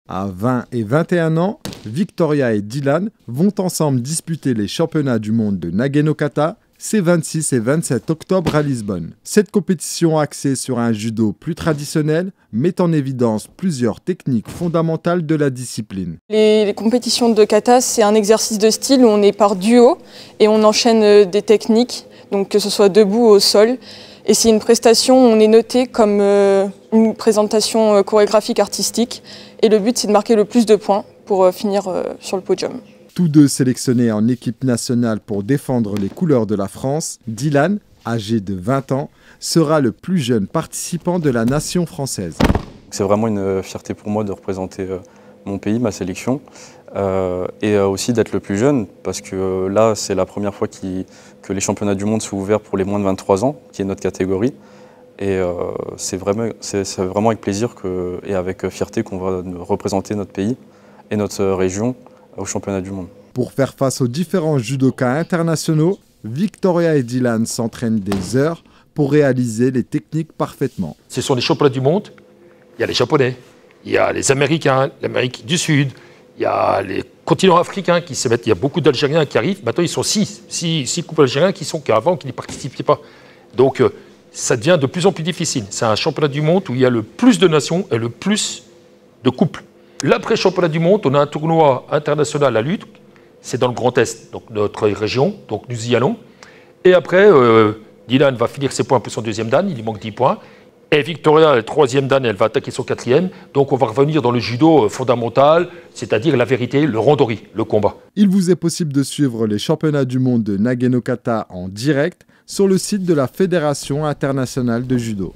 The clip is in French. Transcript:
À 20 et 21 ans, Victoria et Dylan vont ensemble disputer les championnats du monde de Nage-no-kata ces 26 et 27 octobre à Lisbonne. Cette compétition axée sur un judo plus traditionnel met en évidence plusieurs techniques fondamentales de la discipline. Les compétitions de kata, c'est un exercice de style où on est par duo et on enchaîne des techniques, donc que ce soit debout ou au sol. Et c'est une prestation où on est noté comme une présentation chorégraphique artistique. Et le but, c'est de marquer le plus de points pour finir sur le podium. Tous deux sélectionnés en équipe nationale pour défendre les couleurs de la France, Dylan, âgé de 20 ans, sera le plus jeune participant de la nation française. C'est vraiment une fierté pour moi de représenter mon pays, ma sélection, et aussi d'être le plus jeune, parce que là, c'est la première fois que les championnats du monde sont ouverts pour les moins de 23 ans, qui est notre catégorie. Et c'est vraiment avec plaisir et avec fierté qu'on va représenter notre pays et notre région au championnat du monde. Pour faire face aux différents judokas internationaux, Victoria et Dylan s'entraînent des heures pour réaliser les techniques parfaitement. Ce sont les championnats du monde, il y a les Japonais, il y a les Américains, l'Amérique du Sud, il y a les continents africains qui se mettent, il y a beaucoup d'Algériens qui arrivent, maintenant ils sont six couples algériens qu'avant qui n'y participaient pas. Donc ça devient de plus en plus difficile. C'est un championnat du monde où il y a le plus de nations et le plus de couples. L'après-championnat du monde, on a un tournoi international à lutte, c'est dans le Grand Est, donc notre région, donc nous y allons. Et après, Dylan va finir ses points pour son deuxième dan, il lui manque 10 points. Et Victoria, le troisième dan, elle va attaquer son quatrième. Donc on va revenir dans le judo fondamental, c'est-à-dire la vérité, le randori, le combat. Il vous est possible de suivre les championnats du monde de Nage-no-kata en direct sur le site de la Fédération internationale de judo.